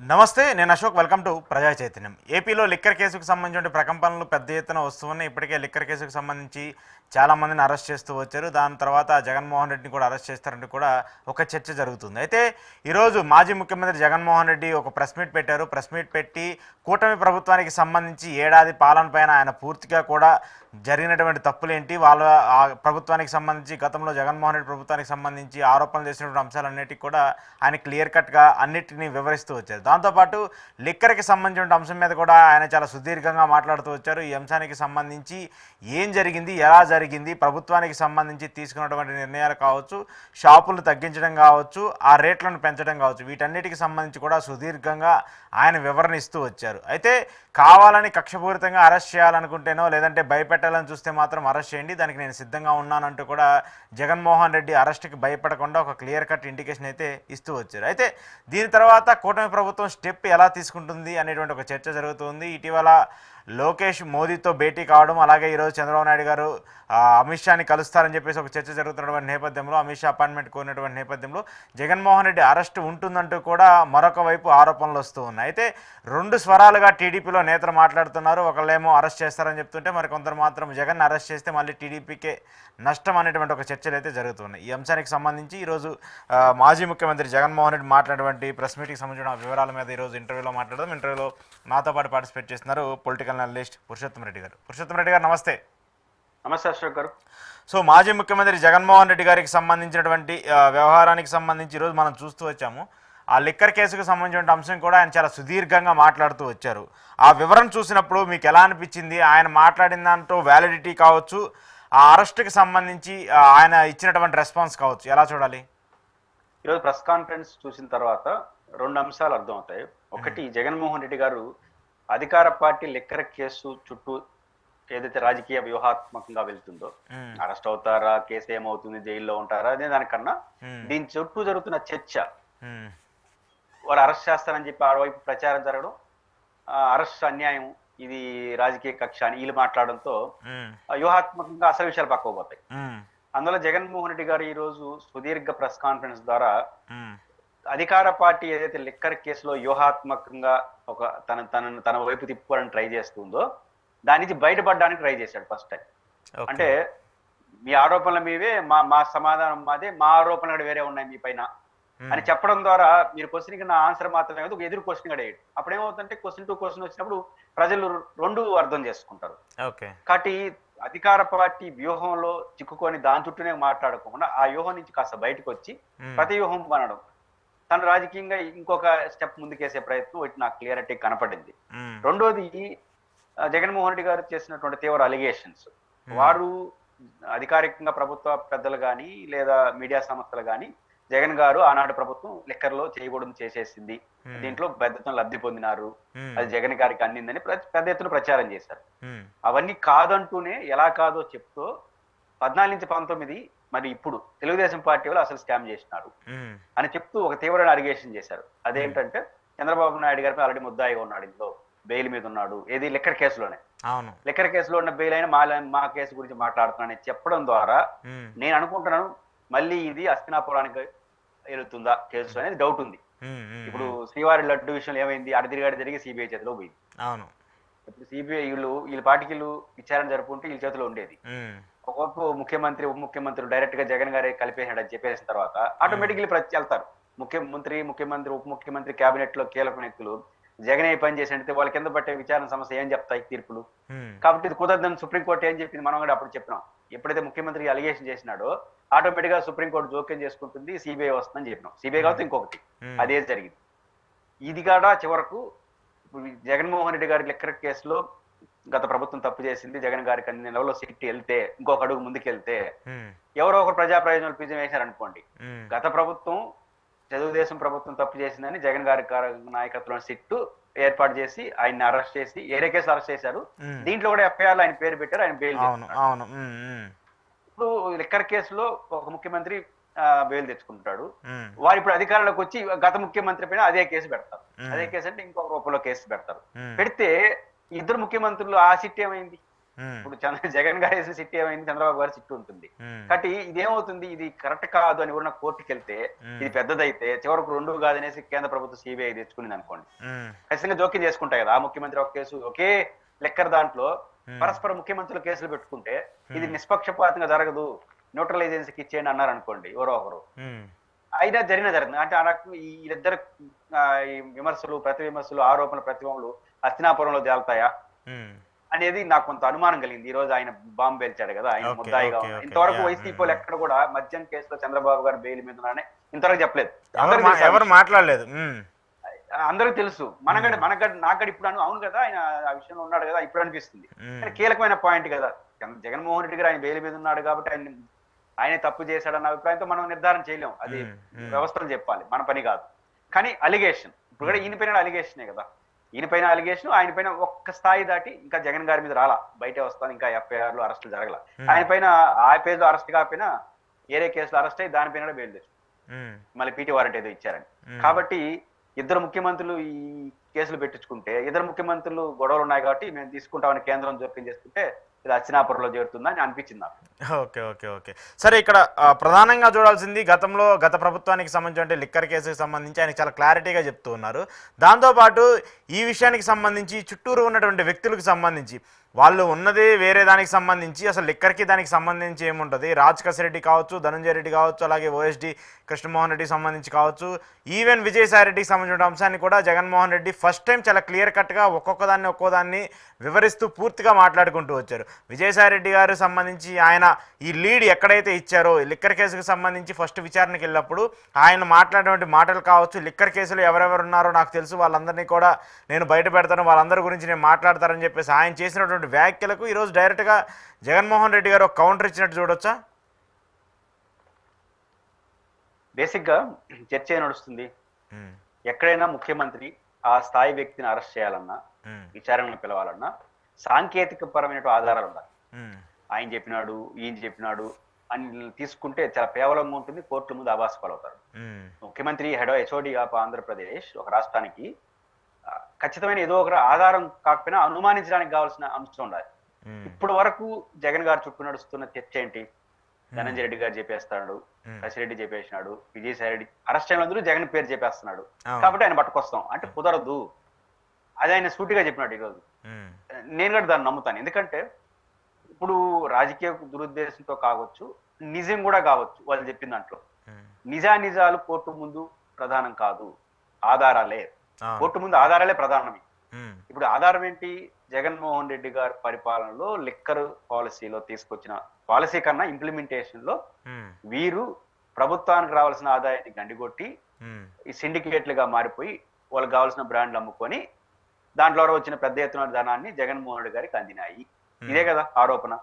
నమస్తే, నేను Ashok. Welcome to ప్రజా చైతన్యం. ఏపీలో లిక్కర్ కేసుకు సంబంధించిన ప్రకంపనలు పెద్ద ఎత్తున వస్తున్నాయి. ఇప్పటికే లిక్కర్ కేసుకు సంబంధించి చాలామందిని అరెస్ట్ చేస్తూ వచ్చారు. దాని తర్వాత జగన్మోహన్ రెడ్డిని కూడా అరెస్ట్ చేస్తారంటూ కూడా ఒక చర్చ జరుగుతుంది. అయితే ఈరోజు మాజీ ముఖ్యమంత్రి జగన్మోహన్ రెడ్డి ఒక ప్రెస్ మీట్ పెట్టారు. ప్రెస్ మీట్ పెట్టి కూటమి ప్రభుత్వానికి సంబంధించి ఏడాది పాలన పైన ఆయన పూర్తిగా కూడా జరిగినటువంటి తప్పులేంటి, వాళ్ళ ఆ ప్రభుత్వానికి సంబంధించి గతంలో జగన్మోహన్ రెడ్డి ప్రభుత్వానికి సంబంధించి ఆరోపణలు చేసినటువంటి అంశాలన్నిటికీ కూడా ఆయన క్లియర్ కట్గా అన్నిటినీ వివరిస్తూ వచ్చారు. దాంతోపాటు లిక్కర్కి సంబంధించిన అంశం మీద కూడా ఆయన చాలా సుదీర్ఘంగా మాట్లాడుతూ వచ్చారు. ఈ అంశానికి సంబంధించి ఏం జరిగింది, ఎలా జరిగింది, ప్రభుత్వానికి సంబంధించి తీసుకున్నటువంటి నిర్ణయాలు కావచ్చు, షాపులు తగ్గించడం కావచ్చు, ఆ రేట్లను పెంచడం కావచ్చు, వీటన్నిటికి సంబంధించి కూడా సుదీర్ఘంగా ఆయన వివరణ ఇస్తూ వచ్చారు. అయితే కావాలని కక్షపూరితంగా అరెస్ట్ చేయాలనుకుంటేనో లేదంటే భయపెట్టాలని చూస్తే మాత్రం అరెస్ట్ చేయండి, దానికి నేను సిద్ధంగా ఉన్నానంటూ కూడా జగన్మోహన్ రెడ్డి అరెస్ట్కి భయపడకుండా ఒక క్లియర్ కట్ ఇండికేషన్ అయితే ఇస్తూ వచ్చారు. అయితే దీని తర్వాత కూటమి ప్రభుత్వం స్టెప్ ఎలా తీసుకుంటుంది అనేటువంటి ఒక చర్చ జరుగుతుంది. ఇటీవల లోకేష్ మోదీతో భేటీ కావడం, అలాగే ఈరోజు చంద్రబాబు నాయుడు గారు అమిత్ షాని కలుస్తారని చెప్పేసి ఒక చర్చ జరుగుతున్నటువంటి నేపథ్యంలో, అమిత్ షా అపాయింట్మెంట్ కోరినటువంటి నేపథ్యంలో జగన్మోహన్ రెడ్డి అరెస్ట్ ఉంటుందంటూ కూడా మరొక వైపు ఆరోపణలు వస్తూ ఉన్నాయి. అయితే రెండు స్వరాలుగా టీడీపీలో నేతలు మాట్లాడుతున్నారు. ఒకళ్ళేమో అరెస్ట్ చేస్తారని చెప్తుంటే మరికొందరు మాత్రం జగన్ అరెస్ట్ చేస్తే మళ్ళీ టీడీపీకే నష్టం అనేటువంటి ఒక చర్చలు అయితే జరుగుతున్నాయి. ఈ అంశానికి సంబంధించి ఈరోజు మాజీ ముఖ్యమంత్రి జగన్మోహన్ రెడ్డి మాట్లాడినటువంటి ప్రెస్ మీట్కి సంబంధించిన వివరాల మీద ఈరోజు ఇంటర్వ్యూలో మాట్లాడదాం. ఇంటర్వ్యూలో నాతో పాటు పార్టిసిపేట్ చేస్తున్నారు పొలిటికల్ అనలిస్ట్ పురుషోత్తం రెడ్డి గారు. పురుషోత్తం రెడ్డి గారు నమస్తే. నమస్తే అశోక్ గారు. సో మాజీ ముఖ్యమంత్రి జగన్మోహన్ రెడ్డి గారికి సంబంధించినటువంటి వ్యవహారానికి సంబంధించి ఈరోజు మనం చూస్తూ వచ్చాము. ఆ లిక్కర్ కేసుకు సంబంధించిన అంశం కూడా ఆయన చాలా సుదీర్ఘంగా మాట్లాడుతూ వచ్చారు. ఆ వివరణ చూసినప్పుడు మీకు ఎలా అనిపించింది? ఆయన మాట్లాడిన దాంట్లో వ్యాలిడిటీ కావచ్చు, ఆ అరెస్ట్కి సంబంధించి ఆయన ఇచ్చినటువంటి రెస్పాన్స్ కావచ్చు, ఎలా చూడాలి? ఈరోజు ప్రెస్ కాన్ఫరెన్స్ చూసిన తర్వాత రెండు అంశాలు అర్థమవుతాయి. ఒకటి, జగన్మోహన్ రెడ్డి గారు అధికార పార్టీ లిక్కర్ కేసు చుట్టూ ఏదైతే రాజకీయ వ్యూహాత్మకంగా వెళ్తుందో, అరెస్ట్ అవుతారా, కేసు ఏమవుతుంది, జైల్లో ఉంటారా అనే దానికన్నా దీని చుట్టూ జరుగుతున్న చర్చ, వాడు అరెస్ట్ చేస్తారని చెప్పి ఆ వైపు ప్రచారం జరగడం, అరెస్ట్ అన్యాయం, ఇది రాజకీయ కక్ష అని వీళ్ళు మాట్లాడడంతో వ్యూహాత్మకంగా అసలు విషయాలు పక్కకు పోతాయి. అందులో జగన్మోహన్ రెడ్డి గారు ఈ రోజు సుదీర్ఘ ప్రెస్ కాన్ఫరెన్స్ ద్వారా అధికార పార్టీ ఏదైతే లిక్కర్ కేసులో వ్యూహాత్మకంగా ఒక తన వైపు తిప్పుకోవడానికి ట్రై చేస్తుందో దాని నుంచి బయటపడడానికి ట్రై చేశాడు ఫస్ట్ టైం. అంటే మీ ఆరోపణల మీవే, మా సమాధానం మాదే, మా ఆరోపణలు వేరే ఉన్నాయి మీ పైన అని చెప్పడం ద్వారా మీరు క్వశ్చన్కి నా ఆన్సర్ మాత్రమే కాదు, ఒక ఎదురు క్వశ్చన్ కూడా వేయడు. అప్పుడు ఏమవుతుందంటే క్వశ్చన్ టు క్వశ్చన్ వచ్చినప్పుడు ప్రజలు రెండు అర్థం చేసుకుంటారు. కాబట్టి అధికార పార్టీ వ్యూహంలో చిక్కుకొని దాని చుట్టూనే మాట్లాడకుండా ఆ వ్యూహం నుంచి కాస్త బయటకు వచ్చి ప్రతి వ్యూహం అనడం, తను రాజకీయంగా ఇంకొక స్టెప్ ముందుకేసే ప్రయత్నం ఒకటి నాకు క్లియరిటీ కనపడింది. రెండోది, జగన్మోహన్ రెడ్డి గారు చేసినటువంటి తీవ్ర అలిగేషన్స్, వారు అధికారికంగా ప్రభుత్వ పెద్దలు కానీ లేదా మీడియా సంస్థలు కానీ జగన్ గారు ఆనాడు ప్రభుత్వం లిక్కర్లో చేయకూడదు చేసేసింది, దీంట్లో పెద్ద ఎత్తున లబ్ధి పొందినారు, అది జగన్ గారికి అందిందని పెద్ద ఎత్తున ప్రచారం చేశారు. అవన్నీ కాదంటూనే ఎలా కాదో చెప్తూ 14 నుంచి 19 మరి ఇప్పుడు తెలుగుదేశం పార్టీ వాళ్ళు అసలు స్కామ్ చేసినారు అని చెప్తూ ఒక తీవ్రమైన అలిగేషన్ చేశారు. అదేంటంటే చంద్రబాబు నాయుడు గారిపై ఆల్రెడీ ముద్దాయిగా ఉన్నాడు, ఇంట్లో బెయిల్ మీద ఉన్నాడు, ఏది లిక్కర్ కేసులోనే. లిక్కర్ కేసులో ఉన్న బెయిల్ అయినా మా కేసు గురించి మాట్లాడుతున్నానని చెప్పడం ద్వారా నేను అనుకుంటున్నాను మళ్ళీ ఇది అస్తినాపురానికి వెళుతుందా కేసు అనేది డౌట్ ఉంది. ఇప్పుడు శ్రీవారి లడ్డు విషయంలో ఏమైంది, అడిదిరిగాడి జరిగి సిబిఐ చేతిలో పోయింది. ఇప్పుడు సిబిఐ వీళ్ళ పార్టీకి విచారణ జరుపుకుంటే వీళ్ళ చేతిలో ఉండేది. ఒకవైపు ముఖ్యమంత్రి ఉప ముఖ్యమంత్రి డైరెక్ట్ గా జగన్ గారే కలిపేసాడు అని చెప్పేసిన తర్వాత ఆటోమేటిక్లీ వెళ్తారు. ముఖ్యమంత్రి ఉప ముఖ్యమంత్రి కేబినెట్ లో కీలక వ్యక్తులు జగన్ ఏ పని చేసినట్టు వాళ్ళ కింద పట్టే విచారణ సమస్య ఏం చెప్తాయి తీర్పులు. కాబట్టి ఇది కుదరదని సుప్రీంకోర్టు ఏం చెప్పింది, మనం కూడా అప్పుడు చెప్పినాం. ఎప్పుడైతే ముఖ్యమంత్రి అలిగేషన్ చేసినాడో ఆటోమేటిక్ గా సుప్రీంకోర్టు జోక్యం చేసుకుంటుంది, సిబిఐ వస్తుందని చెప్పినాం. సిబిఐ కాబట్టి ఇంకొకటి అదే జరిగింది. ఇది కూడా చివరకు జగన్మోహన్ రెడ్డి గారి లిక్కర్ కేసులో గత ప్రభుత్వం తప్పు చేసింది, జగన్ గారికి అన్ని నెలలో సిట్టి వెళ్తే ఇంకొక అడుగు ముందుకెళ్తే ఎవరో ఒకరు ప్రజా ప్రయోజనాలు పిజం వేశారనుకోండి, గత ప్రభుత్వం తెలుగుదేశం ప్రభుత్వం తప్పు చేసిందని జగన్ గారి నాయకత్వంలో సిట్టు ఏర్పాటు చేసి ఆయన్ని అరెస్ట్ చేసి ఏరే కేసు అరెస్ట్ చేశారు. దీంట్లో కూడా ఎఫ్ఐఆర్ ఆయన పేరు పెట్టారు, ఆయన బెయిల్. ఇప్పుడు లిక్కర్ కేసులో ఒక ముఖ్యమంత్రి బెయిల్ తెచ్చుకుంటాడు, వారు ఇప్పుడు అధికారంలోకి వచ్చి గత ముఖ్యమంత్రి పైన అదే కేసు పెడతారు. అదే కేసు అంటే ఇంకొక రూపంలో కేసు పెడతారు. పెడితే ఇద్దరు ముఖ్యమంత్రులు ఆ సిట్ ఏమైంది, ఇప్పుడు జగన్ గారు వేసిన సిట్ ఏమైంది, చంద్రబాబు గారి సిట్ ఉంటుంది. కాబట్టి ఇదేమవుతుంది, ఇది కరెక్ట్ కాదు అని కూడా కోర్టుకి వెళ్తే ఇది పెద్దదైతే చివరకు 2 కాదనేసి కేంద్ర ప్రభుత్వం సిబిఐ తెచ్చుకునేది అనుకోండి, ఖచ్చితంగా జోక్యం చేసుకుంటాయి కదా. ఆ ముఖ్యమంత్రి ఒక కేసు ఒకే లెక్కర్ దాంట్లో పరస్పర ముఖ్యమంత్రులు కేసులు పెట్టుకుంటే ఇది నిష్పక్షపాతంగా జరగదు, న్యూట్రల్ ఏజెన్సీకి ఇచ్చేయండి అన్నారు అనుకోండి ఎవరో ఒకరు, అయినా జరిగింది. అంటే ఆ రకం వీళ్ళిద్దరు ఈ విమర్శలు ప్రతి విమర్శలు ఆరోపణలు ప్రతిభములు హస్తినాపురంలో తేలుతాయా అనేది నాకు కొంత అనుమానం కలిగింది. ఈ రోజు ఆయన బాంబు పేల్చాడు కదా, ఆయన ముద్దాయిగా ఉన్నారు. ఇంతవరకు వైసీపీలో ఎక్కడ కూడా మద్యం కేసులో చంద్రబాబు గారు బెయిల్ మీద ఉన్నారని ఇంతవరకు చెప్పలేదు, ఎవరు మాట్లాడలేదు. అందరికి తెలుసు. నాకడ ఇప్పుడు అవును కదా ఆయన ఆ విషయంలో ఉన్నాడు కదా ఇప్పుడు అనిపిస్తుంది. కానీ కీలకమైన పాయింట్ కదా, జగన్మోహన్ రెడ్డి గారు ఆయన బెయిల్ మీద ఉన్నాడు కాబట్టి ఆయన తప్పు చేశాడన్న అభిప్రాయంతో మనం నిర్ధారణ చేయలేం, అది వ్యవస్థలు చెప్పాలి, మన పని కాదు. కానీ అలిగేషన్ ఇప్పుడు కూడా ఈయన పైన అలిగేషనే కదా, ఈయన పైన అలిగేషన్, ఆయన పైన ఒక్క స్థాయి దాటి ఇంకా జగన్ గారి మీద రాలా, బయటే వస్తాను, ఇంకా ఎఫ్ఐఆర్లు అరెస్టులు జరగల. ఆయన పైన ఆ పేరులో అరెస్ట్ కాకపోయినా ఏరే కేసులో అరెస్ట్ అయ్యి దానిపైన బెయిల్ తెచ్చు, మళ్ళీ పీటీ వారెంట్ ఏదో ఇచ్చారని. కాబట్టి ఇద్దరు ముఖ్యమంత్రులు ఈ కేసులు పెట్టించుకుంటే, ఇద్దరు ముఖ్యమంత్రులు గొడవలు ఉన్నాయి కాబట్టి మేము తీసుకుంటామని కేంద్రం జోక్యం చేసుకుంటే ఇది అచ్చినాపురంలో చేరుతుందని అనిపించింది నాకు. ఓకే ఓకే ఓకే సరే, ఇక్కడ ప్రధానంగా చూడాల్సింది గత ప్రభుత్వానికి సంబంధించి లిక్కర్ కేసుకి సంబంధించి ఆయన చాలా క్లారిటీగా చెప్తూ ఉన్నారు. దాంతోపాటు ఈ విషయానికి సంబంధించి చుట్టూరు ఉన్నటువంటి వ్యక్తులకు సంబంధించి వాళ్ళు ఉన్నది వేరే దానికి సంబంధించి అసలు లిక్కర్కి దానికి సంబంధించి ఏముంటుంది, రాజ్ కసిరెడ్డి కావచ్చు, ధనంజయ రెడ్డి కావచ్చు, అలాగే ఓఎస్డి కృష్ణమోహన్ రెడ్డికి సంబంధించి కావచ్చు, ఈవెన్ విజయసాయి రెడ్డికి సంబంధించిన అంశాన్ని కూడా జగన్మోహన్ రెడ్డి ఫస్ట్ టైం చాలా క్లియర్ కట్గా ఒక్కోదాన్ని వివరిస్తూ పూర్తిగా మాట్లాడుకుంటూ వచ్చారు. విజయసాయి రెడ్డి గారు సంబంధించి ఆయన ఈ లీడ్ ఎక్కడైతే ఇచ్చారో లిక్కర్ కేసుకు సంబంధించి ఫస్ట్ విచారణకి వెళ్ళినప్పుడు ఆయన మాట్లాడినటువంటి మాటలు కావచ్చు, లిక్కర్ కేసులో ఎవరెవరు ఉన్నారో నాకు తెలుసు, వాళ్ళందరినీ కూడా నేను బయట పెడతాను, వాళ్ళందరి గురించి నేను మాట్లాడతానని చెప్పేసి ఆయన చేసినటువంటి వ్యాఖ్యలకు ఈరోజు డైరెక్ట్గా జగన్మోహన్ రెడ్డి గారు ఒక కౌంటర్ ఇచ్చినట్టు చూడొచ్చా? బేసిక్ గా చర్చ నడుస్తుంది. ఎక్కడైనా ముఖ్యమంత్రి ఆ స్థాయి వ్యక్తిని అరెస్ట్ చేయాలన్నా, విచారణను పిలవాలన్నా సాంకేతిక పరమైన ఆధారాలు ఉండాలి. ఆయన చెప్పినాడు, ఈయన చెప్పినాడు అని తీసుకుంటే చాలా కేవలంగా ఉంటుంది, కోర్టుల ముందు ఆభాస పాలవుతారు. ముఖ్యమంత్రి హెచ్ఓడి ఆఫ్ ఆంధ్రప్రదేశ్ ఒక రాష్ట్రానికి ఖచ్చితమైన ఏదో ఒక ఆధారం కాకపోయినా అనుమానించడానికి కావాల్సిన అంశం ఉండాలి. ఇప్పుడు వరకు జగన్ గారు చుట్టూ నడుస్తున్న చర్చ ఏంటి, ధనంజయ రెడ్డి గారు చెప్పేస్తున్నాడు, కసిరెడ్డి చెప్పేసినాడు, విజయసాయి రెడ్డి అరెస్ట్ అయిన అందరూ జగన్ పేరు చెప్పేస్తున్నాడు కాబట్టి ఆయన పట్టుకొస్తాం అంటే కుదరదు. అది ఆయన సూటిగా చెప్పినాడు ఈరోజు. నేను కూడా దాన్ని నమ్ముతాను. ఎందుకంటే ఇప్పుడు రాజకీయ దురుద్దేశంతో కావచ్చు, నిజం కూడా కావచ్చు, వాళ్ళు చెప్పిన దాంట్లో నిజాలు కోర్టు ముందు ప్రధానం కాదు, ఆధారాలే కోర్టు ముందు ఆధారాలే ప్రధానమే. ఇప్పుడు ఆధారం ఏంటి, జగన్మోహన్ రెడ్డి గారి పరిపాలనలో లిక్కర్ పాలసీలో తీసుకొచ్చిన పాలసీ కన్నా ఇంప్లిమెంటేషన్ లో వీరు ప్రభుత్వానికి రావాల్సిన ఆదాయాన్ని గండిగొట్టి ఈ సిండికేట్లుగా మారిపోయి వాళ్ళకి కావాల్సిన బ్రాండ్లు అమ్ముకొని దాంట్లో వచ్చిన పెద్ద ఎత్తున ధనాన్ని జగన్మోహన్ రెడ్డి గారికి అందినాయి. ఇదే కదా ఆరోపణ.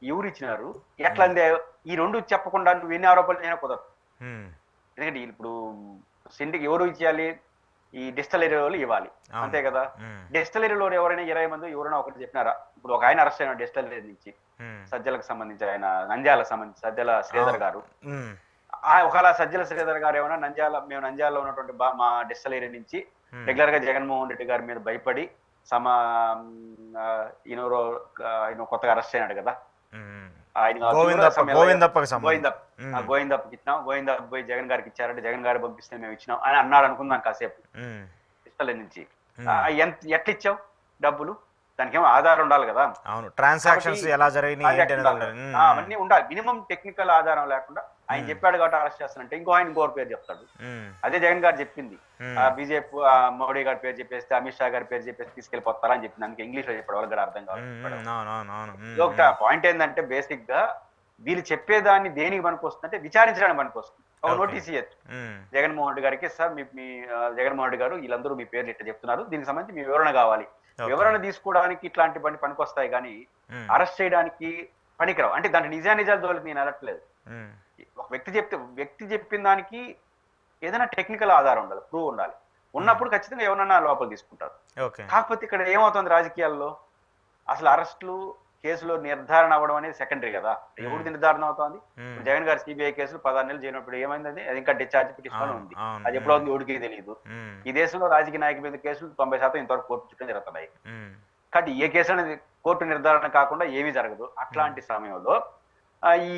ఎవరు ఇచ్చినారు, ఎట్లా అందే, ఈ రెండు చెప్పకుండా నువ్వు ఎన్ని ఆరోపణలు అయినా కుదరదు. ఎందుకంటే ఇప్పుడు ఎవరు ఇచ్చేయాలి, ఈ డిస్టలరీ వాళ్ళు ఇవ్వాలి, అంతే కదా. డిస్టలరీలో ఎవరైనా 20 మంది ఎవరైనా ఒకటి చెప్పినారా? ఇప్పుడు ఒక ఆయన అరెస్ట్ అయిన డిస్టలరీ నుంచి సజ్జలకు సంబంధించి, ఆయన నంద్యాలకు సంబంధించి సజ్జల శ్రీధర్ గారు, ఒకవేళ సజ్జల శ్రీధర్ గారు ఏమైనా మేము నంద్యాలలో ఉన్నటువంటి మా డిస్టలరీ నుంచి రెగ్యులర్ గా జగన్మోహన్ రెడ్డి గారి మీద భయపడి ఈయన కొత్తగా అరెస్ట్ అయినాడు కదా, గోవిందప్పకి ఇచ్చినాం, గోవిందప్ప పోయి జగన్ గారికి ఇచ్చారంటే జగన్ గారు పంపిస్తే మేము ఇచ్చినాం అని అన్నాడు అనుకుందాం కాసేపు. ఇష్టల నుంచి ఎట్లా ఇచ్చావు డబ్బులు, దానికి ఏమో ఆధారం ఉండాలి కదా. అవును, ట్రాన్సాక్షన్స్ ఎలా జరిగినాయి అవన్నీ ఉండాలి. మినిమం టెక్నికల్ ఆధారం లేకుండా ఆయన చెప్పాడు కాబట్టి అరెస్ట్ చేస్తానంటే ఇంకోరు పేరు చెప్తాడు. అదే జగన్ గారు చెప్పింది, బీజేపీ మోడీ గారి పేరు చెప్పేస్తే అమిత్ షా గారి పేరు చెప్పేసి తీసుకెళ్లిపోతారా అని చెప్పింది. అందుకే ఇంగ్లీష్ లో చెప్పాడు, వాళ్ళకి అర్థం కావాలి. ఒక పాయింట్ ఏంటంటే బేసిక్ గా వీళ్ళు చెప్పేదాన్ని దేనికి పనికొస్తుందంటే విచారించడానికి పనికొస్తుంది. ఒక నోటీస్ ఇయ్యచ్చు జగన్మోహన్ రెడ్డి గారికి, సార్ మీ జగన్మోహన్ రెడ్డి గారు వీళ్ళందరూ మీ పేర్లు ఇట్లా చెప్తున్నారు, దీనికి సంబంధించి మీ వివరణ కావాలి. వివరణ తీసుకోవడానికి ఇట్లాంటి పనికి వస్తాయి కానీ అరెస్ట్ చేయడానికి పనికిరావు. అంటే దాంట్లో నిజాలు దోలికి నేను అనట్లేదు. ఒక వ్యక్తి చెప్పిన దానికి ఏదైనా టెక్నికల్ ఆధారం ఉండాలి, ప్రూవ్ ఉండాలి. ఉన్నప్పుడు ఖచ్చితంగా ఎవరన్నా లోపల తీసుకుంటారు. కాకపోతే ఇక్కడ ఏమవుతుంది రాజకీయాల్లో, అసలు అరెస్టులు కేసులో నిర్ధారణ అవ్వడం అనేది సెకండరీ కదా. ఎవరిది నిర్ధారణ అవుతుంది? జగన్ గారి సిబిఐ కేసులు 16 నెలలు చేయనప్పుడు ఏమైంది, అది ఇంకా డిశ్చార్జ్ పిటిషన్ ఉంది, అది ఎప్పుడు అవుతుంది ఎవరికి తెలియదు. ఈ దేశంలో రాజకీయ నాయకుల మీద కేసులు 90% ఇంతవరకు కోర్టు చుట్టూ జరుగుతున్నాయి. కాబట్టి ఏ కేసు అనేది కోర్టు నిర్ధారణ కాకుండా ఏమీ జరగదు. అట్లాంటి సమయంలో ఈ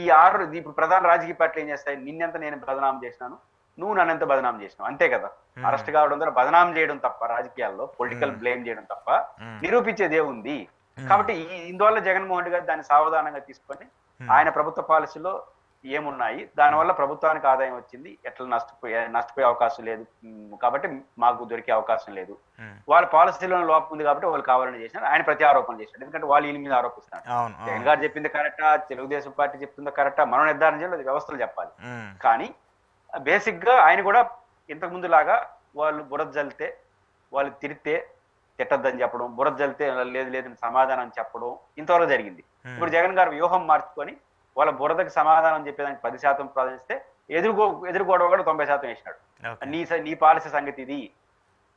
ఇప్పుడు ప్రధాన రాజకీయ పార్టీలు ఏం చేస్తాయి, నిన్నెంత నేను బదనాం చేసినాను, నువ్వు నన్నెంత బదనాం చేసినావు, అంతే కదా. అరెస్ట్ కావడం ద్వారా బదనాం చేయడం తప్ప, రాజకీయాల్లో పొలిటికల్ బ్లేమ్ చేయడం తప్ప నిరూపించేదే ఉంది. కాబట్టి ఇందువల్ల జగన్మోహన్ రెడ్డి గారు దాన్ని సావధానంగా తీసుకొని ఆయన ప్రభుత్వ పాలసీలో ఏమున్నాయి, దానివల్ల ప్రభుత్వానికి ఆదాయం వచ్చింది, ఎట్లా నష్టపోయే అవకాశం లేదు, కాబట్టి మాకు దొరికే అవకాశం లేదు, వాళ్ళ పాలసీలో లోపం ఉంది కాబట్టి వాళ్ళు కావాలని చేసినారు, ఆయన ప్రతి ఆరోపణ చేశారు. ఎందుకంటే వాళ్ళు ఈయన మీద ఆరోపిస్తున్నారు. జగన్ గారు చెప్పింది కరెక్టా, తెలుగుదేశం పార్టీ చెప్తుంది కరెక్టా, మనం నిర్ధారణ చేయాలి, వ్యవస్థలు చెప్పాలి. కానీ బేసిక్ గా ఆయన కూడా ఇంతకు ముందు లాగా వాళ్ళు బురద జల్లితే, వాళ్ళు తిరితే తిట్టద్దని చెప్పడం, బురద జల్లితే లేదు లేదని సమాధానం చెప్పడం ఇంతవరకు జరిగింది. ఇప్పుడు జగన్ గారు వ్యూహం మార్చుకొని వాళ్ళ బురదకి సమాధానం చెప్పేదానికి 10% ప్రాధాన్యస్తే ఎదురుగోడవ కూడా 90% వేసినాడు. నీ పాలసీ సంగతి ఇది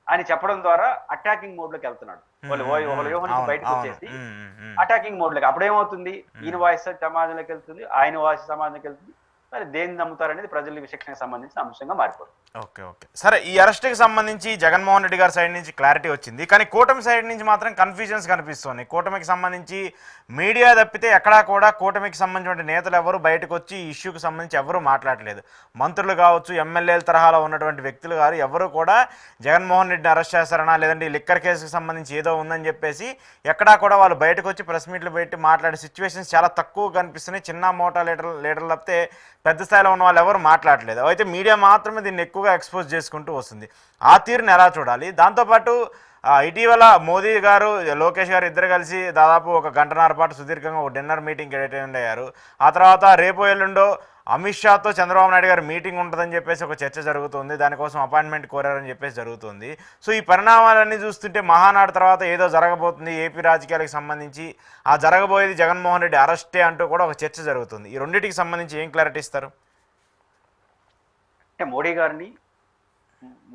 అని చెప్పడం ద్వారా అటాకింగ్ మోడ్ లోకి వెళ్తున్నాడు. వాళ్ళు వ్యూహం నుంచి బయటకు వచ్చేసి అటాకింగ్ మోడ్ లోకి. అప్పుడేమవుతుంది, ఈయన వాయిస్ సమాజంలోకి వెళ్తుంది, ఆయన వాయిస్ సమాజంలోకి వెళ్తుంది. మరి దేన్ని నమ్ముతారనేది ప్రజల విచక్షణకు సంబంధించిన అంశంగా మారిపోతుంది. ఓకే. సరే, ఈ అరెస్ట్కి సంబంధించి జగన్మోహన్ రెడ్డి గారి సైడ్ నుంచి క్లారిటీ వచ్చింది, కానీ కూటమి సైడ్ నుంచి మాత్రం కన్ఫ్యూజన్స్ కనిపిస్తుంది. కూటమికి సంబంధించి మీడియా తప్పితే ఎక్కడా కూడా కూటమికి సంబంధించిన నేతలు ఎవరు బయటకు వచ్చి ఈ ఇష్యూకి సంబంధించి ఎవరూ మాట్లాడలేదు. మంత్రులు కావచ్చు, ఎమ్మెల్యేల తరహాలో ఉన్నటువంటి వ్యక్తులు గారు ఎవరు కూడా జగన్మోహన్ రెడ్డిని అరెస్ట్ చేస్తారనా, లేదంటే ఈ లిక్కర్ కేసుకు సంబంధించి ఏదో ఉందని చెప్పేసి ఎక్కడా కూడా వాళ్ళు బయటకు వచ్చి ప్రెస్ మీట్లు పెట్టి మాట్లాడే సిచ్యువేషన్స్ చాలా తక్కువ కనిపిస్తున్నాయి. చిన్న మోటా లీడర్లు తప్పితే పెద్ద స్థాయిలో ఉన్న వాళ్ళు ఎవరు మాట్లాడలేదు. అయితే మీడియా మాత్రమే దీన్ని ఎక్కువగా ఎక్స్పోజ్ చేసుకుంటూ వస్తుంది. ఆ తీరుని ఎలా చూడాలి? దాంతోపాటు ఇటీవల మోదీ గారు, లోకేష్ గారు ఇద్దరు కలిసి దాదాపు 1 గంటన్నర పాటు సుదీర్ఘంగా ఒక డిన్నర్ మీటింగ్ అటెండ్ అయ్యారు. ఆ తర్వాత రేపు ఎల్లుండో అమిత్ షాతో చంద్రబాబు నాయుడు గారు మీటింగ్ ఉంటుందని చెప్పేసి ఒక చర్చ జరుగుతుంది. దానికోసం అపాయింట్మెంట్ కోరారని చెప్పేసి జరుగుతుంది. సో ఈ పరిణామాలన్నీ చూస్తుంటే మహానాడు తర్వాత ఏదో జరగబోతుంది ఏపీ రాజకీయాలకు సంబంధించి, ఆ జరగబోయేది జగన్మోహన్ రెడ్డి అరెస్టే అంటూ కూడా ఒక చర్చ జరుగుతుంది. ఈ రెండింటికి సంబంధించి ఏం క్లారిటీ ఇస్తారు? అంటే మోడీ గారిని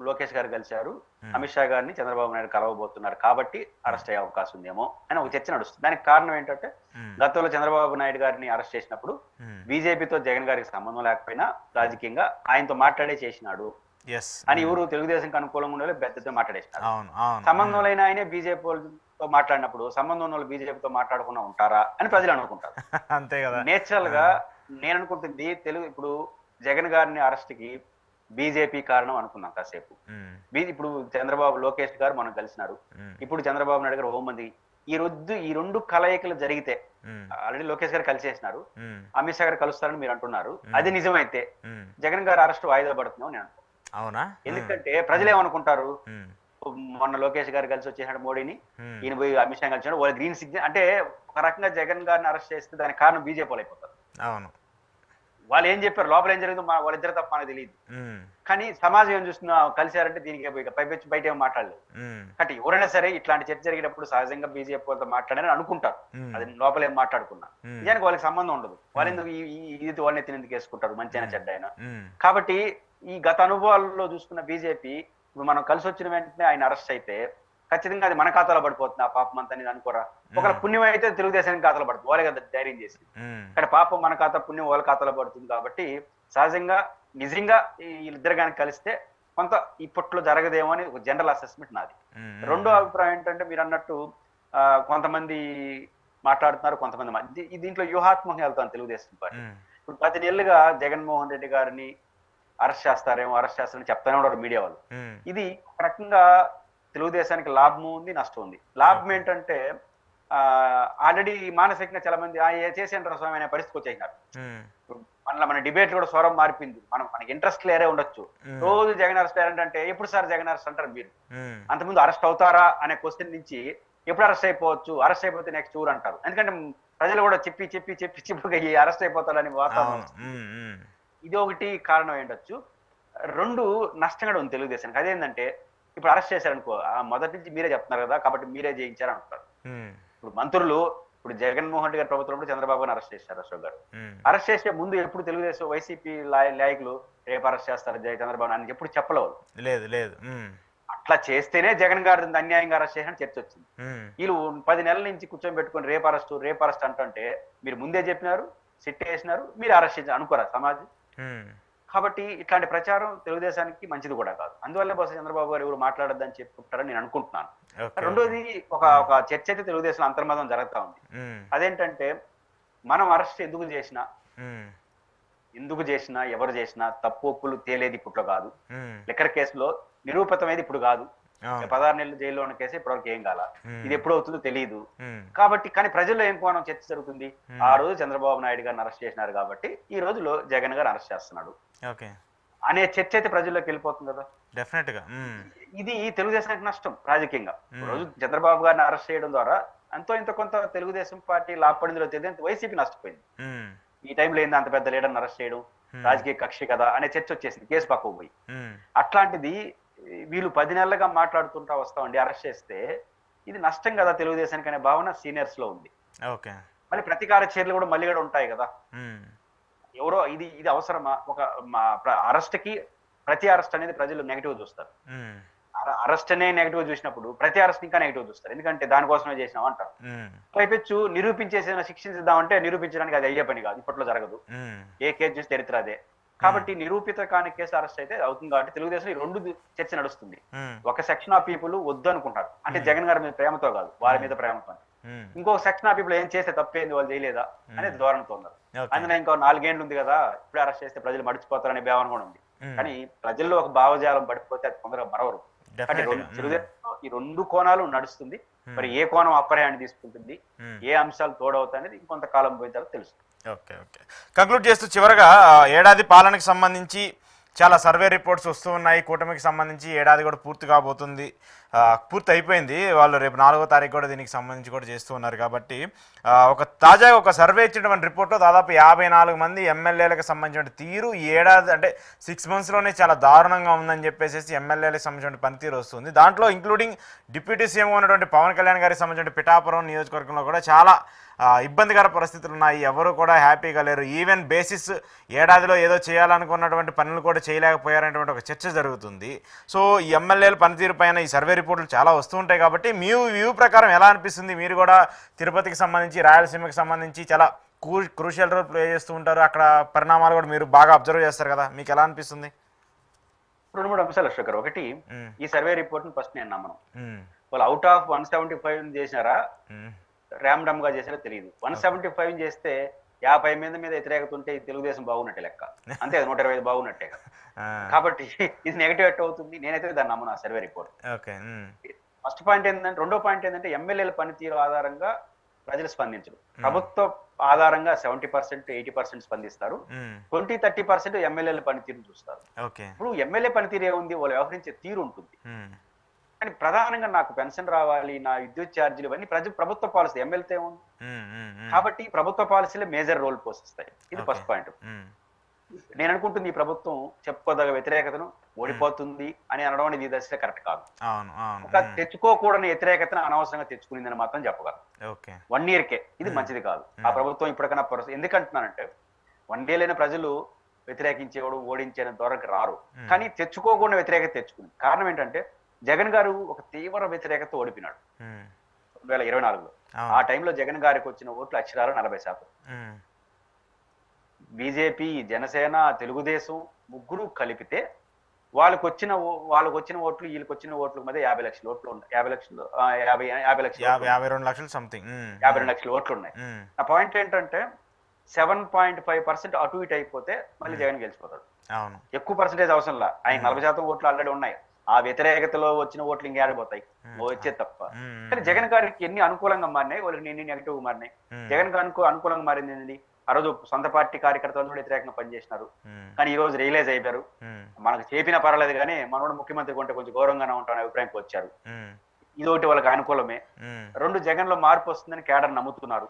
లోకేష్ గారు కలిశారు, అమిత్ షా గారిని చంద్రబాబు నాయుడు కలవబోతున్నారు కాబట్టి అరెస్ట్ అయ్యే అవకాశం ఉందేమో అని ఒక చర్చ నడుస్తుంది. దానికి కారణం ఏంటంటే గతంలో చంద్రబాబు నాయుడు గారిని అరెస్ట్ చేసినప్పుడు బీజేపీతో జగన్ గారికి సంబంధం లేకపోయినా రాజకీయంగా ఆయనతో మాట్లాడే చేసినాడు అని ఎవరు తెలుగుదేశంకి అనుకూలంగా ఉండే పెద్దతో మాట్లాడేసినారు. సంబంధం లేని ఆయనే బీజేపీతో మాట్లాడినప్పుడు సంబంధం ఉన్న వాళ్ళు బీజేపీతో మాట్లాడకుండా ఉంటారా అని ప్రజలు అనుకుంటారు. అంతే కదా. నేచురల్ గా నేను అనుకుంటుంది ఇప్పుడు జగన్ గారిని అరెస్ట్ కి బీజేపీ కారణం అనుకున్నాం కాసేపు. ఇప్పుడు చంద్రబాబు లోకేష్ గారు మనం కలిసినారు, ఇప్పుడు చంద్రబాబు నాయుడు గారు హోంమంత్రి, ఈ రెండు కలయికలు జరిగితే, ఆల్రెడీ లోకేష్ గారు కలిసేసినారు, అమిత్ షా గారు కలుస్తారని మీరు అంటున్నారు, అది నిజమైతే జగన్ గారు అరెస్ట్ వాయిదా పడుతుందో నేను అనుకుంటున్నాను. అవునా? ఎందుకంటే ప్రజలు ఏమనుకుంటారు, మొన్న లోకేష్ గారు కలిసి వచ్చేసాడు మోడీని, ఈయన పోయి అమిత్ షా కలిసాడు, వాళ్ళ గ్రీన్ సిగ్నల్ అంటే ఒక రకంగా జగన్ గారిని అరెస్ట్ చేస్తే దానికి కారణం బీజేపీ వాళ్ళు అయిపోతారు. అవును, వాళ్ళు ఏం చెప్పారు, లోపల ఏం జరిగిందో వాళ్ళిద్దరు తప్ప మనకు తెలియదు. కానీ సమాజం ఏం చూస్తున్నా, కలిశారంటే దీనికి పైపెచ్చి బయట ఏం మాట్లాడలేదు. కాబట్టి ఎవరైనా సరే ఇట్లాంటి చర్చ జరిగినప్పుడు సహజంగా బీజేపీ వాళ్ళతో మాట్లాడారని అనుకుంటారు, అది లోపల ఏం మాట్లాడుకున్నా. నిజానికి వాళ్ళకి సంబంధం ఉండదు, వాళ్ళు ఎందుకు ఇది వాళ్ళని ఎత్తినందుకు వేసుకుంటారు, మంచి అయినా చెడ్డ అయినా. కాబట్టి ఈ గత అనుభవాల్లో చూసుకున్న బీజేపీ ఇప్పుడు మనం కలిసి వచ్చిన వెంటనే ఆయన అరెస్ట్ అయితే ఖచ్చితంగా అది మన ఖాతాలో పడిపోతుంది. ఆ పాపం అంతా నేను అనుకోరా, ఒకవేళ పుణ్యం అయితే తెలుగుదేశానికి ఖాతాలో పడుతుంది, వాళ్ళే కదా ధైర్యం చేసి. కానీ పాపం మన ఖాతా, పుణ్యం వాళ్ళ ఖాతాలో పడుతుంది. కాబట్టి సహజంగా నిజంగా వీళ్ళిద్దరు కానీ కలిస్తే కొంత ఇప్పట్లో జరగదేమో అని ఒక జనరల్ అసెస్మెంట్ నాది. రెండో అభిప్రాయం ఏంటంటే మీరు అన్నట్టు కొంతమంది మాట్లాడుతున్నారు, కొంతమంది దీంట్లో వ్యూహాత్మకంగా వెళ్తాను తెలుగుదేశం పార్టీ. ఇప్పుడు 10 నెలలుగా జగన్మోహన్ రెడ్డి గారిని అరెస్ట్ చేస్తారని చెప్తానే ఉన్నారు మీడియా వాళ్ళు. ఇది ఒక రకంగా తెలుగుదేశానికి లాభము ఉంది, నష్టం ఉంది. లాభం ఏంటంటే ఆల్రెడీ మానసికంగా చాలా మంది చేసేంటారు స్వామి అనే పరిస్థితికి వచ్చేసినారు. మళ్ళీ మన డిబేట్ కూడా స్వరం మారిపోయింది. మనకి ఇంట్రెస్ట్ లేరే ఉండొచ్చు, రోజు జగన్ అరెస్ట్ అయ్యారంటే ఎప్పుడు సార్ జగన్ అరెస్ట్ అంటారు మీరు. అంతకుముందు అరెస్ట్ అవుతారా అనే క్వశ్చన్ నుంచి ఎప్పుడు అరెస్ట్ అయిపోవచ్చు, అరెస్ట్ అయిపోతే నెక్స్ట్ ఊరు అంటారు. ఎందుకంటే ప్రజలు కూడా చెప్పి అరెస్ట్ అయిపోతారని వాతావరణం. ఇది ఒకటి కారణం ఏంటొచ్చు. 2 నష్టం కూడా ఉంది తెలుగుదేశానికి. అదేంటంటే ఇప్పుడు అరెస్ట్ చేశారనుకో, మొదటి నుంచి మీరే చెప్తున్నారు కదా కాబట్టి మీరే జయించారు అంటారు. ఇప్పుడు మంత్రులు, ఇప్పుడు జగన్మోహన్ రెడ్డి గారి ప్రభుత్వంలో చంద్రబాబుని అరెస్ట్ చేశారు. అశోక్ గారు అరెస్ట్ చేసే ముందు ఎప్పుడు తెలుగుదేశం వైసీపీ నాయకులు రేపు అరెస్ట్ చేస్తారు చంద్రబాబు అని ఎప్పుడు చెప్పలేదు. లేదు. అట్లా చేస్తేనే జగన్ గారు అన్యాయంగా అరెస్ట్ చేసిన చర్చ వచ్చింది. వీళ్ళు 10 నెలల నుంచి కూర్చొని పెట్టుకుని రేపు అరెస్ట్ అంటుంటే మీరు ముందే చెప్పినారు, సిట్ వేసినారు, మీరు అరెస్ట్ చేసి అనుకోరా సమాజం. కాబట్టి ఇట్లాంటి ప్రచారం తెలుగుదేశానికి మంచిది కూడా కాదు. అందువల్ల బహుశా చంద్రబాబు గారు ఎవరు మాట్లాడొద్దని చెప్పుకుంటారని నేను అనుకుంటున్నాను. ఓకే. రెండోది ఒక ఒక చర్చ అయితే తెలుగుదేశంలో అంతర్మతం జరుగుతా ఉంది. ఉమ్, అదేంటంటే మనం అరెస్ట్ ఉమ్, ఎందుకు చేసినా ఎవరు చేసినా తప్పు ఒప్పులు తేలేది ఇప్పట్లో కాదు. ఉమ్, లిక్కర్ కేసులో నిరూపితమేది ఇప్పుడు కాదు. అవును. 16 నెలలు జైల్లో ఉన్న కేసు ఇప్పటివరకు ఏం కాల. ఉమ్, ఇది ఎప్పుడు అవుతుందో తెలియదు. ఉమ్, కాబట్టి కానీ ప్రజల్లో ఏం కోణం చర్చ జరుగుతుంది. ఉమ్, ఆ రోజు చంద్రబాబు నాయుడు గారిని అరెస్ట్ చేసినారు కాబట్టి ఈ రోజులో జగన్ గారు అరెస్ట్ చేస్తున్నాడు ఓకే. అనే చర్చ అయితే ప్రజల్లోకి వెళ్ళిపోతుంది కదా. డెఫినెట్ గా. ఇది తెలుగుదేశానికి నష్టం రాజకీయంగా. ఉమ్, రోజు చంద్రబాబు గారిని అరెస్ట్ చేయడం ద్వారా అంతో ఇంత కొంత తెలుగుదేశం పార్టీ లాభపడిందిలో తెలియదు, వైసీపీ నష్టపోయింది. ఉమ్, ఈ టైంలో ఏంది అంత పెద్ద లీడర్ని అరెస్ట్ చేయడం, రాజకీయ కక్ష కదా అనే చర్చ వచ్చేసింది కేసు పక్కకు పోయి. ఉమ్, అట్లాంటిది వీళ్ళు 10 నెలలుగా మాట్లాడుతుంటా వస్తామండి అరెస్ట్ చేస్తే ఇది నష్టం కదా తెలుగుదేశానికి అనే భావన సీనియర్స్ లో ఉంది. ఓకే. మళ్ళీ ప్రతీకార చర్యలు కూడా మళ్ళీ కూడా ఉంటాయి కదా. ఉమ్, ఎవరో ఇది అవసరమా? ఒక అరెస్ట్ కి ప్రతి అరెస్ట్ అనేది ప్రజలు నెగిటివ్ చూస్తారు. ఉమ్, అరెస్ట్ అనే నెగిటివ్ చూసినప్పుడు ప్రతి అరెస్ట్ ఇంకా నెగిటివ్ చూస్తారు, ఎందుకంటే దానికోసమే చేసినాం అంటారు. ఉమ్, పైపెచ్చు నిరూపించేసిన శిక్షించుదామంటే నిరూపించడానికి అది అయ్యే పని కాదు, ఇప్పట్లో జరగదు. ఉమ్, ఏ కేసు చూసి చరిత్ర అదే. కాబట్టి నిరూపిత కాని కేసు అరెస్ట్ అయితే అవుతుంది కాబట్టి తెలుగుదేశం ఈ రెండు చర్చ నడుస్తుంది. ఉమ్, ఒక సెక్షన్ ఆఫ్ పీపుల్ వద్దు అనుకుంటారు, అంటే జగన్ గారి మీద ప్రేమతో కాదు, వారి మీద ప్రేమతో. ఉమ్, ఇంకొక సెక్షన్ ఆఫ్ పీపుల్ ఏం చేస్తే తప్పేంది, వాళ్ళు చేయలేదా అనే ధోరణితో ఉన్నారు. ఓకే. అందులో ఇంకో 4 ఏళ్ళు ఉంది కదా, ఇప్పుడు అరెస్ట్ చేస్తే ప్రజలు మడిచిపోతారనే భావన కూడా ఉంది. ఉమ్, కానీ ప్రజల్లో ఒక భావజాలం పడిపోతే అది తొందరగా మరవరు. కాబట్టి డెఫినెట్ గా. తెలుగుదేశం ఈ 2 కోణాలు నడుస్తుంది. మరి ఏ కోణం అప్పర్యాన్ని తీసుకుంటుంది, ఏ అంశాలు తోడవుతాయి అనేది ఇంకొంతకాలం పోయిన తర్వాత తెలుస్తుంది. ఓకే. ఓకే. కంక్లూడ్ చేస్తూ చివరగా ఏడాది పాలనకి సంబంధించి చాలా సర్వే రిపోర్ట్స్ వస్తూ ఉన్నాయి. కూటమికి సంబంధించి ఏడాది కూడా పూర్తి కాబోతుంది, పూర్తి అయిపోయింది. వాళ్ళు రేపు 4వ తారీఖు కూడా దీనికి సంబంధించి కూడా చేస్తూ ఉన్నారు. కాబట్టి తాజాగా ఒక సర్వే ఇచ్చినటువంటి రిపోర్ట్లో దాదాపు 54 మంది ఎమ్మెల్యేలకు సంబంధించిన తీరు ఈ ఏడాది అంటే 6 monthsలోనే చాలా దారుణంగా ఉందని చెప్పేసి ఎమ్మెల్యేలకు సంబంధించిన పనితీరు వస్తుంది. దాంట్లో ఇంక్లూడింగ్ డిప్యూటీ సీఎం ఉన్నటువంటి పవన్ కళ్యాణ్ గారికి సంబంధించిన పిఠాపురం నియోజకవర్గంలో కూడా చాలా ఇబ్బందికర పరిస్థితులు ఉన్నాయి. ఎవరు కూడా హ్యాపీగా లేరు. ఈవెన్ బేసిస్ ఏడాదిలో ఏదో చేయాలనుకున్నటువంటి పనులు కూడా చేయలేకపోయారనేటువంటి ఒక చర్చ జరుగుతుంది. సో ఈ ఎమ్మెల్యేల పనితీరు పైన ఈ సర్వే రిపోర్టులు చాలా వస్తూ ఉంటాయి. కాబట్టి మీ వ్యూ ప్రకారం ఎలా అనిపిస్తుంది? మీరు కూడా తిరుపతికి సంబంధించి, రాయలసీమకి సంబంధించి చాలా క్రూషియల్ రోల్ ప్లే చేస్తూ ఉంటారు. అక్కడ పరిణామాలు కూడా మీరు బాగా అబ్జర్వ్ చేస్తారు కదా, మీకు ఎలా అనిపిస్తుంది? 2-3 అంశాలు అశోకర్. ఒకటి, ఈ సర్వే రిపోర్ట్ ఫస్ట్ నేను నమ్మను. వాళ్ళు అవుట్ ఆఫ్ 175 చేసినారా, ర్యామ్డమ్ గా చేసారో తెలియదు. 175 చేస్తే 50 మీద వ్యతిరేకత ఉంటే తెలుగుదేశం బాగున్నట్టే లెక్క, అంతే కదా, 125 బాగున్నట్టే కదా. కాబట్టి ఇది నెగిటివ్ ఎట్ అవుతుంది. నేనైతే దాన్ని నమ్మను ఆ సర్వే రిపోర్ట్. ఫస్ట్ పాయింట్ ఏంటంటే, రెండో పాయింట్ ఏంటంటే ఎమ్మెల్యేల పనితీరు ఆధారంగా ప్రజలు స్పందించరు. ప్రభుత్వ ఆధారంగా 70%, 80% స్పందిస్తారు. 20-30% ఎమ్మెల్యేల పనితీరు చూస్తారు. ఇప్పుడు ఎమ్మెల్యే పనితీరు ఏముంది, వాళ్ళు వ్యవహరించే తీరు ఉంటుంది. కానీ ప్రధానంగా నాకు పెన్షన్ రావాలి, నా విద్యుత్ ఛార్జీలు, ఇవన్నీ ప్రభుత్వ పాలసీ, ఎమ్మెల్యేతో ఏముంది. కాబట్టి ప్రభుత్వ పాలసీలే మేజర్ రోల్ పోషిస్తాయి. ఇది ఫస్ట్ పాయింట్. నేను అనుకుంటుంది ఈ ప్రభుత్వం చెప్పుకోదగ్గ వ్యతిరేకతను ఓడిపోతుంది అని అనడం అనేది ఈ దశలో కరెక్ట్ కాదు. ఒక తెచ్చుకోకూడని వ్యతిరేకతను అనవసరంగా తెచ్చుకునిందని మాత్రం చెప్పగలను. 1 yearకే ఇది మంచిది కాదు. ఆ ప్రభుత్వం ఇప్పటికైనా ఎందుకంటున్నానంటే 1 day ప్రజలు వ్యతిరేకించేవాడు, ఓడించే ధోరణికి రారు. కానీ తెచ్చుకోకుండా వ్యతిరేకత తెచ్చుకుంది. కారణం ఏంటంటే జగన్ గారు ఒక తీవ్ర వ్యతిరేకత ఓడిపోయినాడు 2024లో. ఆ టైంలో జగన్ గారికి వచ్చిన ఓట్లు అక్షరాలు 40%. బీజేపీ, జనసేన, తెలుగుదేశం ముగ్గురు కలిపితే వాళ్ళకు వచ్చిన ఓట్లు వీళ్ళకి వచ్చిన ఓట్ల మధ్య 50 లక్షల ఓట్లు ఉన్నాయి. 52 లక్షలు సంథింగ్, 52 లక్షల ఓట్లు ఉన్నాయి. నా పాయింట్ ఏంటంటే 7.5% అటు ఇటు అయిపోతే మళ్ళీ జగన్ గెలిచిపోతాడు. ఎక్కువ పర్సెంటేజ్ అవసరంలా, ఆయన 40% ఓట్లు ఆల్రెడీ ఉన్నాయి. ఆ వ్యతిరేకతలో వచ్చిన ఓట్లు ఇంకా ఆడిపోతాయి, వచ్చే తప్ప. కానీ జగన్ గారికి ఎన్ని అనుకూలంగా మారినాయి, వాళ్ళకి ఎన్ని నెగిటివ్ మారినాయి. జగన్ గారికి అనుకూలంగా మారింది ఏంటి, ఆ రోజు సొంత పార్టీ కార్యకర్తలు కూడా వ్యతిరేకంగా పనిచేసినారు. కానీ ఈ రోజు రియలైజ్ అయిపోయారు, మనకు చేపినా పర్వాలేదు కానీ మనోడు ముఖ్యమంత్రి కొంటే కొంచెం గౌరవంగానే ఉంటామని అభిప్రాయంకి వచ్చారు. ఇది ఒకటి వాళ్ళకి అనుకూలమే. 2, జగన్ లో మార్పు వస్తుందని కేడర్ నమ్ముతున్నారు,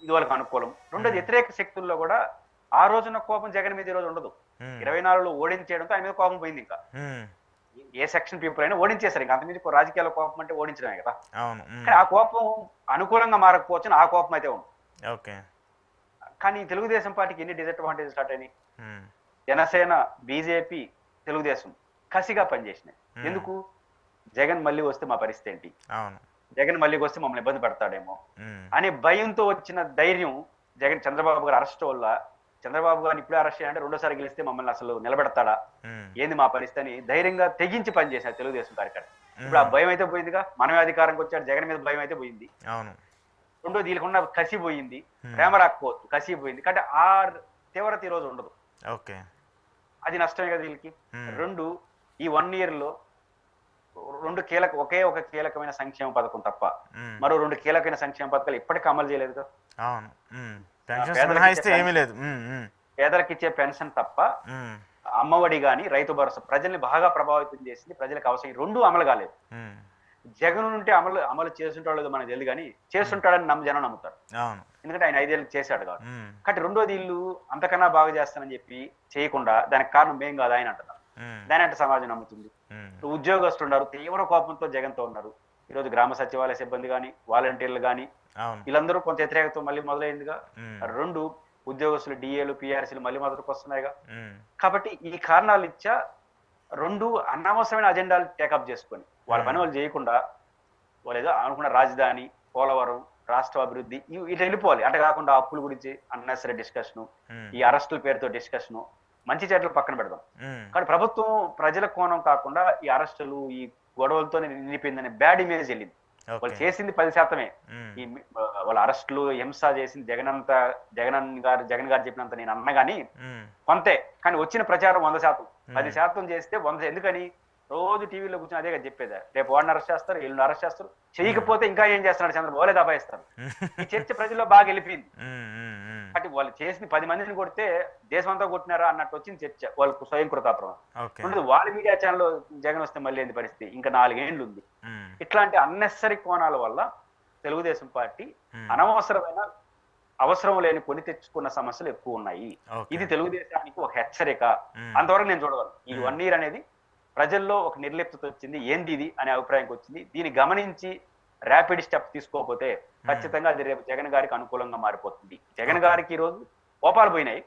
ఇది వాళ్ళకి అనుకూలం. 2, వ్యతిరేక శక్తుల్లో కూడా ఆ రోజున కోపం జగన్ మీద ఈ రోజు ఉండదు. 24లో ఓడించేయడంతో ఆయన మీద కోపం పోయింది. ఇంకా ఏ సెక్షన్ పీపుల్ అయినా ఓడించేశారు. ఇంకా అంతమంది రాజకీయాల కోపం అంటే ఓడించడమే కదా. కానీ ఆ కోపం అనుకూలంగా మారకపోవచ్చు, ఆ కోపం అయితే ఉంది. కానీ తెలుగుదేశం పార్టీకి ఎన్ని డిసడ్వాంటేజ్ స్టార్ట్ అయినాయి. జనసేన, బీజేపీ, తెలుగుదేశం కసిగా పనిచేసినాయి. ఎందుకు? జగన్ మళ్ళీ వస్తే మా పరిస్థితి ఏంటి, జగన్ మళ్ళీ వస్తే మమ్మల్ని ఇబ్బంది పెడతాడేమో అనే భయంతో వచ్చిన ధైర్యం చంద్రబాబు గారు అరెస్ట్ వల్ల చంద్రబాబు గారిని ఇప్పుడే అరెస్ట్ చేయాలంటే రెండోసారి గెలిస్తే మమ్మల్ని అసలు నిలబెడతాడా, ఉమ్, ఏంది మా పరిస్థితి అని ధైర్యంగా తెగించి పనిచేశారు తెలుగుదేశం కార్యకర్త. ఇప్పుడు ఆ భయం అయితే పోయిందిగా, మనమే అధికారంకి వచ్చాడు, జగన్ మీద భయం అయితే పోయింది. అవును. రెండోది వీళ్ళకున్న కసి పోయింది, Hmm. ప్రేమ రాకపోవచ్చు, కసి పోయింది. కాబట్టి ఆ తీవ్రత ఈ రోజు ఉండదు. ఓకే. అది నష్టమే కదా వీళ్ళకి. Hmm. రెండు, ఈ 1 year లో ఒకే ఒక కీలకమైన సంక్షేమ పథకం తప్ప ఉమ్, మరో 2 కీలకమైన సంక్షేమ పథకాలు ఇప్పటికీ అమలు చేయలేదు కదా. అవును. పెన్షన్స్ పేదలకు మినహాయిస్తే ఇచ్చే ఏమీ లేదు. పేదలకు ఇచ్చే పెన్షన్ తప్ప అమ్మఒడి గాని రైతు భరోసా ప్రజల్ని బాగా ప్రభావితం చేసింది. ప్రజలకు అవసరం రెండు అమలు కాలేదు. జగన్ ఉంటే అమలు చేస్తుంటాడో లేదో మనకు తెలియదు, కానీ చేస్తుంటాడని జనం నమ్ముతారు. ఎందుకంటే ఆయన 5 ఏళ్ళకి చేశాడు కాబట్టి. కాబట్టి రెండోది ఇల్లు అంతకన్నా బాగా చేస్తానని చెప్పి చేయకుండా దానికి కారణం మేం కాదు ఆయన అంటున్నారు. దాని అంటే సమాజం నమ్ముతుంది. ఉద్యోగస్తులు ఉన్నారు, తీవ్ర కోపంతో జగన్తో ఉన్నారు. ఈరోజు గ్రామ సచివాలయ సిబ్బంది కానీ వాలంటీర్లు కానీ వీళ్ళందరూ కొంత వ్యతిరేకత మళ్ళీ మొదలైందిగా. రెండు, ఉద్యోగస్తులు డిఏలు పిఆర్సీలు మళ్ళీ మొదటికి వస్తున్నాయిగా. కాబట్టి ఈ కారణాలు ఇచ్చా రెండు అనవసరమైన అజెండాలు టేకప్ చేసుకొని వాళ్ళ పని వాళ్ళు చేయకుండా వాళ్ళు ఏదో అనుకున్న రాజధాని, పోలవరం, రాష్ట్ర అభివృద్ధి ఇటు వెళ్ళిపోవాలి. అంటే కాకుండా అప్పుల గురించి అన్నెసరీ డిస్కషన్, ఈ అరెస్టుల పేరుతో డిస్కషన్, మంచి చెడ్డలు పక్కన పెడదాం. కానీ ప్రభుత్వం ప్రజల కోణం కాకుండా ఈ అరెస్టులు ఈ గొడవలతో నిండిపోయిందనే బ్యాడ్ ఇమేజ్ వెళ్ళింది. వాళ్ళు చేసింది 10%. ఈ వాళ్ళ అరెస్టులు హింస చేసింది జగన్ గారు చెప్పినంత నేను అన్నగాని కొంతే. కానీ వచ్చిన ప్రచారం 100%. 10% చేస్తే 100. ఎందుకని రోజు టీవీలో కూర్చొని అదే కదా చెప్పేదా, రేపు వాడిని అరెస్ట్ చేస్తారు, వీళ్ళని అరెస్ట్ చేస్తారు, చేయకపోతే ఇంకా ఏం చేస్తున్నాడు చంద్రబాబు, వాళ్ళే దబాయిస్తారు. ఈ చర్చ ప్రజల్లో బాగా వెళ్ళిపోయింది. అంటే వాళ్ళు చేసిన 10 మందిని కొడితే దేశమంతా కొట్టినారా అన్నట్టు వచ్చింది చర్చ. వాళ్ళకు స్వయం కృతాప్రమం. వాళ్ళ మీడియా ఛానల్లో జగన్ వస్తే మళ్ళీ ఏంది పరిస్థితి, ఇంకా 4 ఏళ్ళు ఉంది. ఇట్లాంటి అన్నెసరీ కోణాల వల్ల తెలుగుదేశం పార్టీ అనవసరమైన అవసరం లేని కొని తెచ్చుకున్న సమస్యలు ఎక్కువ ఉన్నాయి. ఇది తెలుగుదేశానికి ఒక హెచ్చరిక. అంతవరకు నేను చూడగలను. ఈ 1 year అనేది ప్రజల్లో ఒక నిర్లిప్తత వచ్చింది, ఏంది ఇది అనే అభిప్రాయంకి వచ్చింది. దీన్ని గమనించి ర్యాపిడ్ స్టెప్ తీసుకోకపోతే ఖచ్చితంగా అది రేపు జగన్ గారికి అనుకూలంగా మారిపోతుంది. జగన్ గారికి ఈ రోజు కోపాలు పోయినాయి.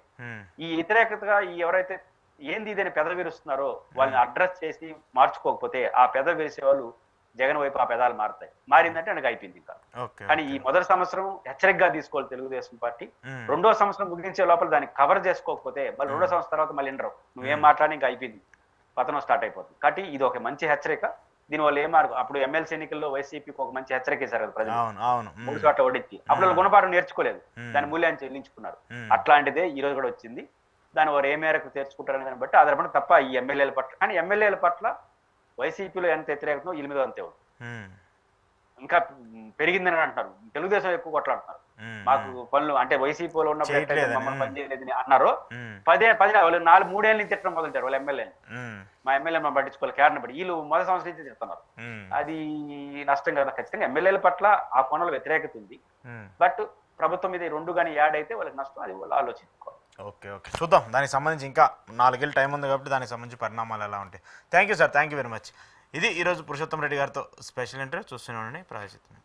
ఈ వ్యతిరేకతగా ఎవరైతే ఏంది ఇది అని పెదవిరుస్తున్నారో వాళ్ళని అడ్రస్ చేసి మార్చుకోకపోతే ఆ పెదవిరిసే వాళ్ళు జగన్ వైపు ఆ పెదాలు మారుతాయి. మారిందంటే ఆయనకు అయిపోయింది ఇంకా. కానీ ఈ మొదటి సంవత్సరం హెచ్చరికగా తీసుకోవాలి తెలుగుదేశం పార్టీ. రెండో సంవత్సరం ముగించే లోపల దాన్ని కవర్ చేసుకోకపోతే మళ్ళీ రెండో సంవత్సరం తర్వాత మళ్ళీ వినరు, నువ్వేం మాట్లాడి ఇంకా అయిపోయింది, పతనం స్టార్ట్ అయిపోతుంది. కాబట్టి ఇది ఒక మంచి హెచ్చరిక. దీనివల్ల ఏం మార్పు, అప్పుడు ఎమ్మెల్సీ ఎన్నికల్లో వైసీపీకి ఒక మంచి హెచ్చరిక ఇచ్చారు కదా ప్రజలు, 3 చోట్ల ఓడించి. అప్పుడు వాళ్ళు గుణపాఠం నేర్చుకోలేదు, దాని మూల్యాన్ని చెల్లించుకున్నారు. అట్లాంటిదే ఈ రోజు కూడా వచ్చింది. దాని వారు ఏ మేరకు తెచ్చుకుంటారనే దాన్ని బట్టి ఆధారపడి తప్ప ఈ ఎమ్మెల్యేల పట్ల. కానీ ఎమ్మెల్యేల పట్ల వైసీపీలో ఎంత వ్యతిరేకతో వీళ్ళ మీద అంతే ఉంది. ఇంకా పెరిగిందని అంటున్నారు. తెలుగుదేశం ఎక్కువ కొట్లాడుతున్నారు, మాకు పనులు అంటే వైసీపీలో ఉన్నప్పుడు మమ్మల్ని పని చేయలేదని అన్నారు. 3 ఏళ్ళ నుంచి తిట్టడం మొదలుతారు వాళ్ళ ఎమ్మెల్యేని. మా ఎమ్మెల్యే మనం పట్టించుకోవాలి కేరళ బట్టి వీళ్ళు మొదటి సంవత్సరం నుంచి తిడుతున్నారు. అది నష్టం కదా. ఖచ్చితంగా ఎమ్మెల్యేల పట్ల ఆ కోణంలో వ్యతిరేకత ఉంది. బట్ ప్రభుత్వం మీద 2 కానీ యాడ్ అయితే వాళ్ళకి నష్టం, అది వాళ్ళు ఆలోచించుకోవాలి. ఓకే, చూద్దాం. దానికి సంబంధించి ఇంకా 4 ఏళ్ళు టైం ఉంది కాబట్టి దానికి సంబంధించి పరిణామాలు ఎలా ఉంటాయి. Thank you sir, thank you very much. ఇది ఈరోజు పురుషోత్తం రెడ్డి గారితో స్పెషల్ ఇంటర్వ్యూ. చూస్తూనే ఉండండి ప్రజాచిత్రం.